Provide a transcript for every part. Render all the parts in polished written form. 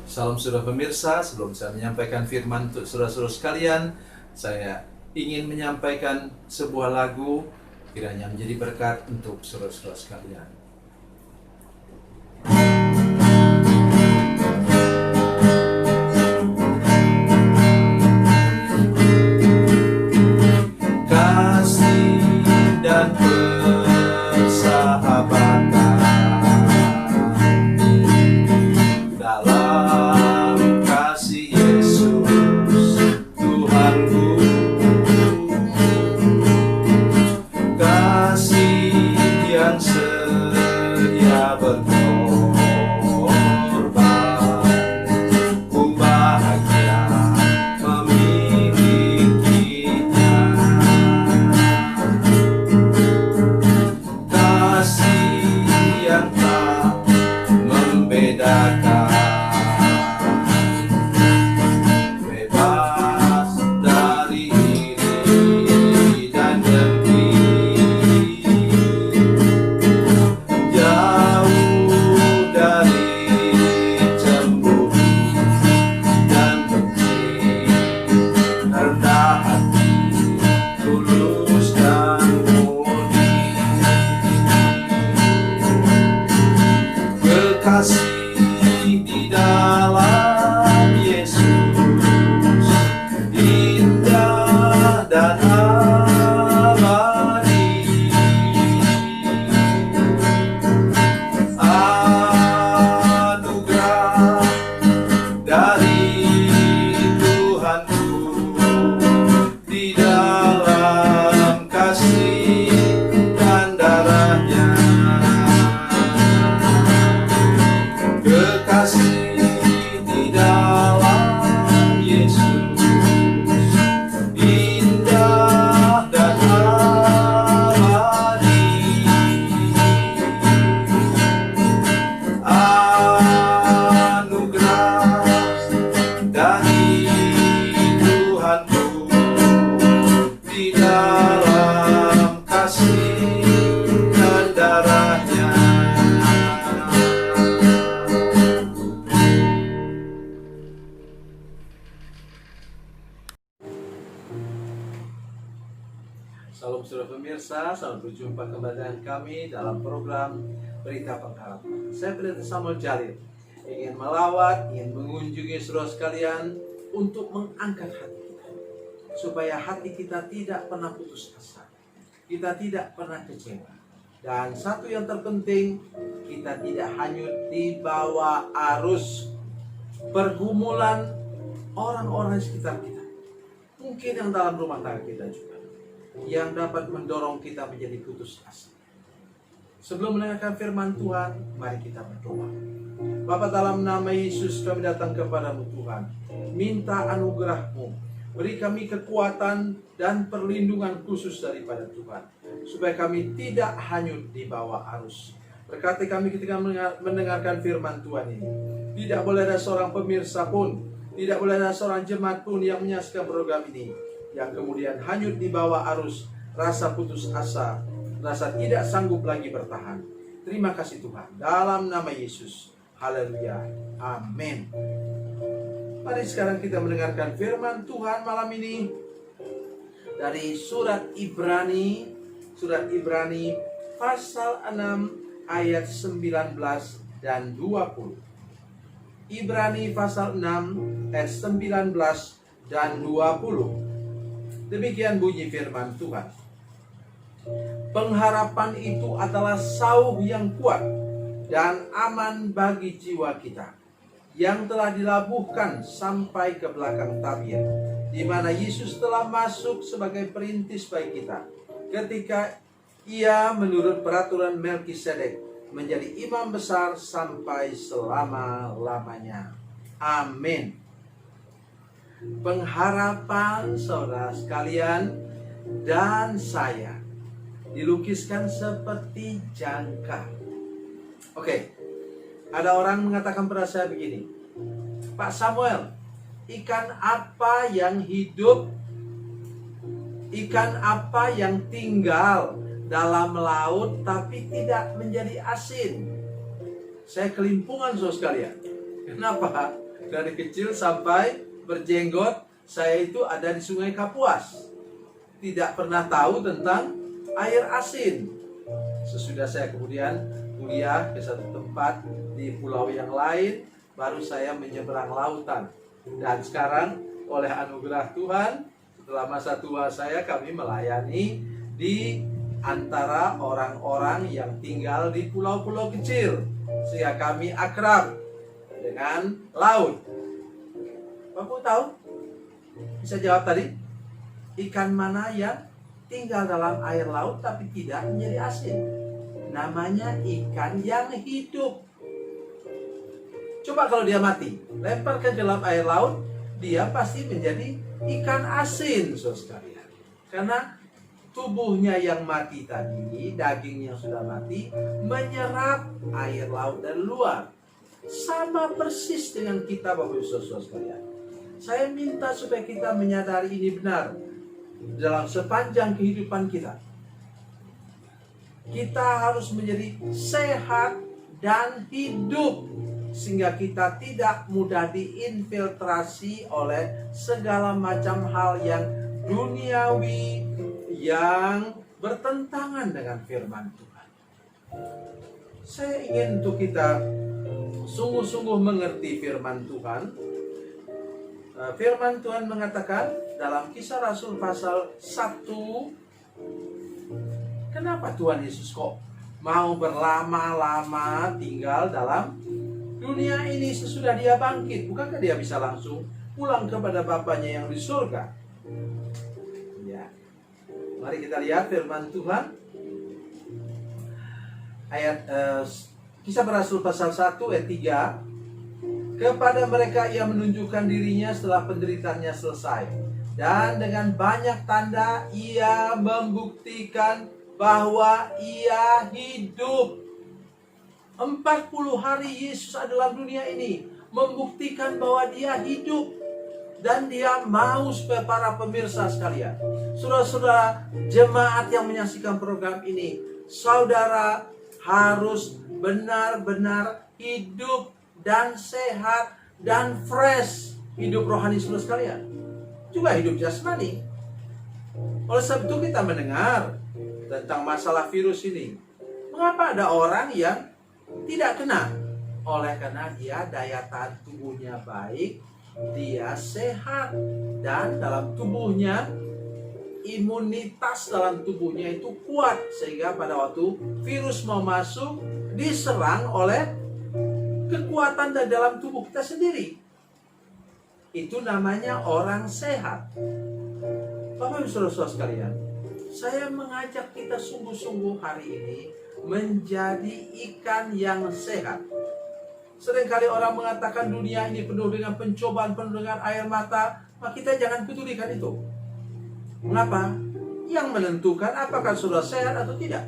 Salam saudara pemirsa, sebelum saya menyampaikan firman untuk saudara-saudara sekalian, saya ingin menyampaikan sebuah lagu kiranya menjadi berkat untuk saudara-saudara sekalian. Kasih dan persahabatan dalam kasih Yesus Tuhanku, kasih yang setia berkorban, ku bahagia memilikinya. Kasih yang tak membedakan, bebas dari iri dan dengki, jauh dari cemburu dan benci, rendah hati, tulus dan murni. Kekasih di dalam Yesus indah dan abadi. Anugerah dari Tuhanku di dalam kasih dan darahnya. Kekasih di dalam Yesus indah dan abadi. Anugerah dari Tuhanku di dalam kasih dan darahnya. Salam saudara pemirsa, selamat berjumpa kembali dengan kami dalam program Berita Pengharapan. Saya Pendeta Samuel Jalil, ingin melawat, ingin mengunjungi saudara sekalian untuk mengangkat hati kita, supaya hati kita tidak pernah putus asa, kita tidak pernah kecewa. Dan satu yang terpenting, kita tidak hanyut di bawah arus pergumulan orang-orang di sekitar kita. Mungkin yang dalam rumah tangga kita juga, yang dapat mendorong kita menjadi putus asa. Sebelum mendengarkan firman Tuhan, mari kita berdoa. Bapa, dalam nama Yesus kami datang kepadamu Tuhan, minta anugerah-Mu, beri kami kekuatan dan perlindungan khusus daripada Tuhan, supaya kami tidak hanyut di bawah arus. Berkati kami ketika mendengarkan firman Tuhan ini. Tidak boleh ada seorang pemirsa pun, tidak boleh ada seorang jemaat pun yang menyaksikan program ini yang kemudian hanyut di bawah arus rasa putus asa, rasa tidak sanggup lagi bertahan. Terima kasih Tuhan, dalam nama Yesus. Haleluya, amin. Mari sekarang kita mendengarkan firman Tuhan malam ini dari surat Ibrani pasal 6 ayat 19 dan 20. Ibrani pasal 6 ayat 19 dan 20. Demikian bunyi firman Tuhan. Pengharapan itu adalah sauh yang kuat dan aman bagi jiwa kita, yang telah dilabuhkan sampai ke belakang tabir, di mana Yesus telah masuk sebagai perintis bagi kita, ketika Ia menurut peraturan Melkisedek menjadi imam besar sampai selama-lamanya. Amin. Pengharapan saudara sekalian dan saya dilukiskan seperti jangkar. Oke, ada orang mengatakan pada saya begini, Pak Samuel, ikan apa yang hidup, ikan apa yang tinggal dalam laut tapi tidak menjadi asin? Saya kelimpungan saudara sekalian. Kenapa? Dari kecil sampai berjenggot, saya itu ada di Sungai Kapuas. Tidak pernah tahu tentang air asin. Sesudah saya kemudian kuliah ke satu tempat di pulau yang lain, baru saya menyeberang lautan. Dan sekarang oleh anugerah Tuhan, setelah masa tua saya, kami melayani di antara orang-orang yang tinggal di pulau-pulau kecil, sehingga kami akrab dengan laut. Bapak tahu? Bisa jawab tadi? Ikan mana yang tinggal dalam air laut tapi tidak menjadi asin? Namanya ikan yang hidup. Coba kalau dia mati, lemparkan ke dalam air laut, dia pasti menjadi ikan asin, saudara sekalian. Karena tubuhnya yang mati tadi, daging yang sudah mati, menyerap air laut dari luar. Sama persis dengan kita, Bapak Ibu Saudara sekalian. Saya minta supaya kita menyadari ini benar dalam sepanjang kehidupan kita. Kita harus menjadi sehat dan hidup, sehingga kita tidak mudah diinfiltrasi oleh segala macam hal yang duniawi yang bertentangan dengan firman Tuhan. Saya ingin untuk kita sungguh-sungguh mengerti firman Tuhan. Firman Tuhan mengatakan dalam Kisah Rasul pasal 1, kenapa Tuhan Yesus kok mau berlama-lama tinggal dalam dunia ini sesudah dia bangkit? Bukankah dia bisa langsung pulang kepada Bapanya yang di surga? Ya. Mari kita lihat firman Tuhan. Ayat Kisah Rasul pasal 1 ayat 3. Kepada mereka ia menunjukkan dirinya setelah penderitaannya selesai, dan dengan banyak tanda ia membuktikan bahwa ia hidup. 40 hari Yesus ada dalam dunia ini, membuktikan bahwa dia hidup. Dan dia mau supaya para pemirsa sekalian, saudara-saudara jemaat yang menyaksikan program ini, saudara harus benar-benar hidup dan sehat dan fresh. Hidup rohani saudara sekalian, juga hidup jasmani. Oleh sebab itu kita mendengar tentang masalah virus ini. Mengapa ada orang yang tidak kena? Oleh karena dia daya tahan tubuhnya baik, dia sehat, dan dalam tubuhnya, imunitas dalam tubuhnya itu kuat, sehingga pada waktu virus mau masuk, diserang oleh kekuatan dari dalam tubuh kita sendiri. Itu namanya orang sehat. Bapak Ibu Saudara sekalian, saya mengajak kita sungguh-sungguh hari ini menjadi ikan yang sehat. Seringkali orang mengatakan dunia ini penuh dengan pencobaan, penuh dengan air mata, maka kita jangan pedulikan itu. Mengapa? Yang menentukan apakah saudara sehat atau tidak.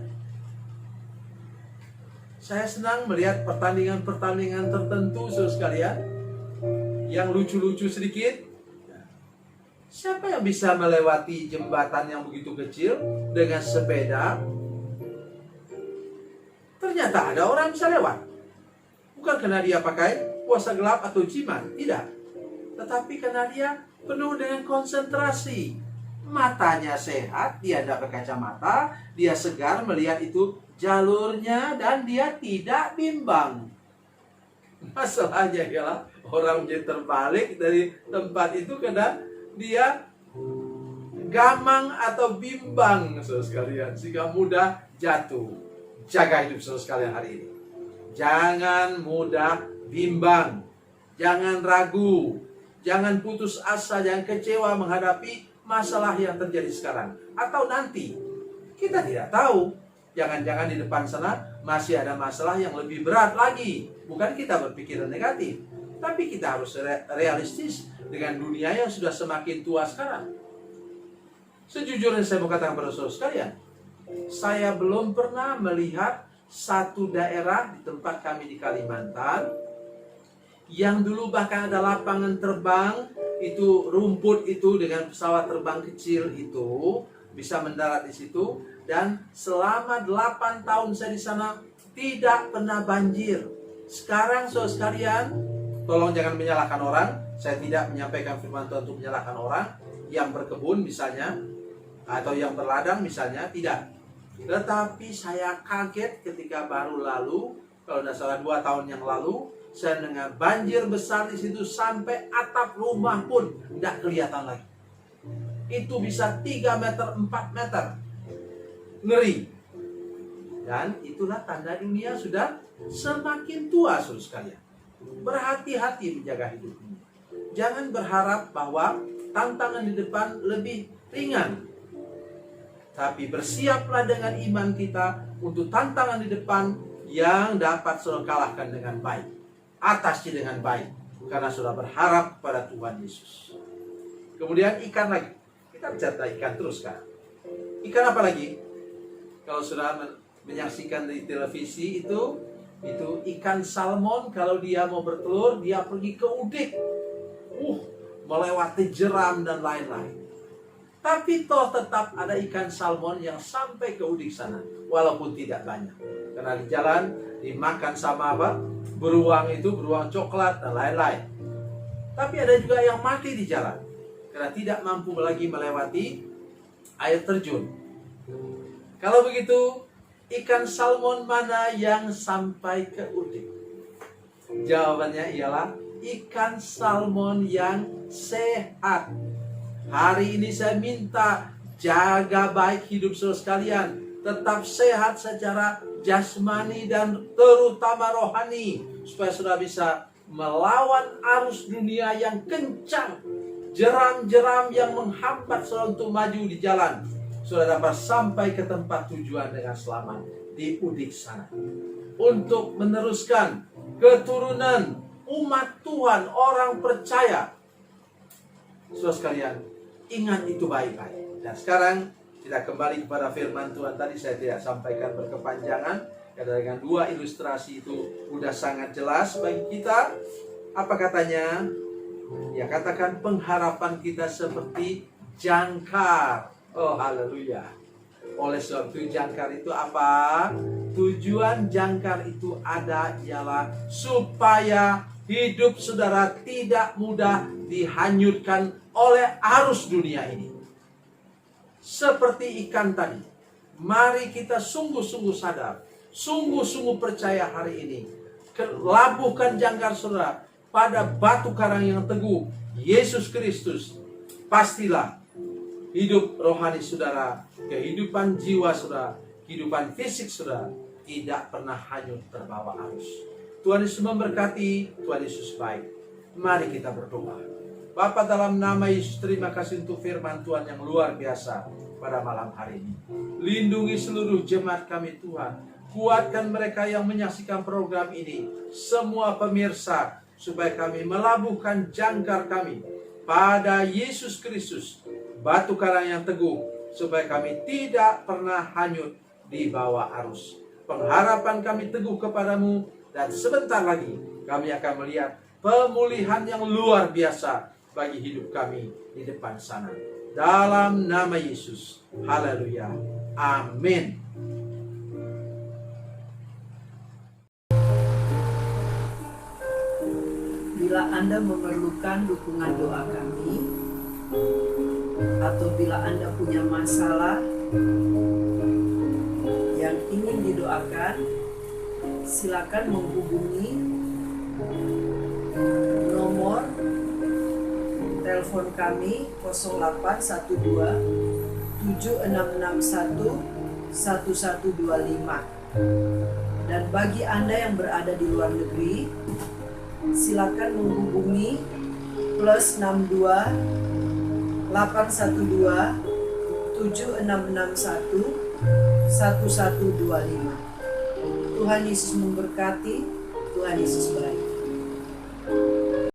Saya senang melihat pertandingan-pertandingan tertentu, saudara sekalian, yang lucu-lucu sedikit. Siapa yang bisa melewati jembatan yang begitu kecil dengan sepeda? Ternyata ada orang bisa lewat. Bukan karena dia pakai puasa gelap atau jimat, tidak. Tetapi karena dia penuh dengan konsentrasi. Matanya sehat, dia tidak berkacamata, dia segar melihat itu jalurnya, dan dia tidak bimbang. Masalahnya ialah orang menjadi terbalik dari tempat itu karena dia gamang atau bimbang, saudara sekalian, sehingga mudah jatuh. Jaga hidup saudara sekalian hari ini. Jangan mudah bimbang, jangan ragu, jangan putus asa, jangan kecewa menghadapi masalah yang terjadi sekarang atau nanti. Kita tidak tahu. Jangan-jangan di depan sana masih ada masalah yang lebih berat lagi. Bukan kita berpikiran negatif, tapi kita harus realistis dengan dunia yang sudah semakin tua sekarang. Sejujurnya saya mau katakan kepada saudara sekalian, saya belum pernah melihat satu daerah di tempat kami di Kalimantan yang dulu bahkan ada lapangan terbang, itu rumput itu dengan pesawat terbang kecil itu bisa mendarat di situ. Dan selama 8 tahun saya di sana tidak pernah banjir. Sekarang saudara sekalian, Tolong jangan menyalahkan orang. Saya tidak menyampaikan firman Tuhan untuk menyalahkan orang yang berkebun misalnya, atau yang berladang misalnya, tidak. Tetapi saya kaget ketika baru lalu, kalau tidak salah 2 tahun yang lalu, saya dengar banjir besar di situ sampai atap rumah pun tidak kelihatan lagi. Itu bisa 3 meter, 4 meter. Ngeri. Dan itulah tanda dunia sudah semakin tua, saudara sekalian. Berhati-hati menjaga hidup ini. Jangan berharap bahwa tantangan di depan lebih ringan. Tapi bersiaplah dengan iman kita untuk tantangan di depan yang dapat saudara kalahkan dengan baik. Atasi dengan baik. Karena sudah berharap pada Tuhan Yesus. Kemudian ikan lagi. Kita bicara ikan terus kan. Ikan apa lagi? Kalau sudah menyaksikan di televisi itu ikan salmon, kalau dia mau bertelur dia pergi ke udik, melewati jeram dan lain-lain. Tapi toh tetap ada ikan salmon yang sampai ke udik sana, walaupun tidak banyak, karena di jalan dimakan sama beruang coklat dan lain-lain. Tapi ada juga yang mati di jalan karena tidak mampu lagi melewati air terjun. Kalau begitu, ikan salmon mana yang sampai ke udik? Jawabannya ialah ikan salmon yang sehat. Hari ini saya minta jaga baik hidup saudara sekalian. Tetap sehat secara jasmani dan terutama rohani. Supaya saudara bisa melawan arus dunia yang kencang. Jeram-jeram yang menghambat saudara untuk maju di jalan. Saudara dapat sampai ke tempat tujuan dengan selamat di udik sana. Untuk meneruskan keturunan umat Tuhan, orang percaya. Saudara sekalian, ingat itu baik-baik. Dan sekarang kita kembali kepada firman Tuhan. Tadi saya tidak sampaikan berkepanjangan, karena dengan 2 ilustrasi itu sudah sangat jelas bagi kita. Apa katanya? Ya, katakan pengharapan kita seperti jangkar. Oh, haleluya. Oleh sebab itu jangkar itu apa? Tujuan jangkar itu ada ialah supaya hidup saudara tidak mudah dihanyutkan oleh arus dunia ini. Seperti ikan tadi. Mari kita sungguh-sungguh sadar, sungguh-sungguh percaya hari ini. Labuhkan jangkar saudara pada batu karang yang teguh, Yesus Kristus. Pastilah hidup rohani saudara, kehidupan jiwa saudara, kehidupan fisik saudara tidak pernah hanyut terbawa arus. Tuhan Yesus memberkati, Tuhan Yesus baik. Mari kita berdoa. Bapa, dalam nama Yesus, terima kasih untuk firman Tuhan yang luar biasa pada malam hari ini. Lindungi seluruh jemaat kami Tuhan. Kuatkan mereka yang menyaksikan program ini, semua pemirsa, supaya kami melabuhkan jangkar kami pada Yesus Kristus, batu karang yang teguh, supaya kami tidak pernah hanyut di bawah arus. Pengharapan kami teguh kepadamu, dan sebentar lagi kami akan melihat pemulihan yang luar biasa bagi hidup kami di depan sana. Dalam nama Yesus, haleluya, amin. Bila Anda memerlukan dukungan doa kami, atau bila Anda punya masalah yang ingin didoakan, silakan menghubungi nomor telepon kami 0812 7661 1125. Dan bagi Anda yang berada di luar negeri, silakan menghubungi +62 812 7661 1125. Tuhan Yesus memberkati, Tuhan Yesus baik.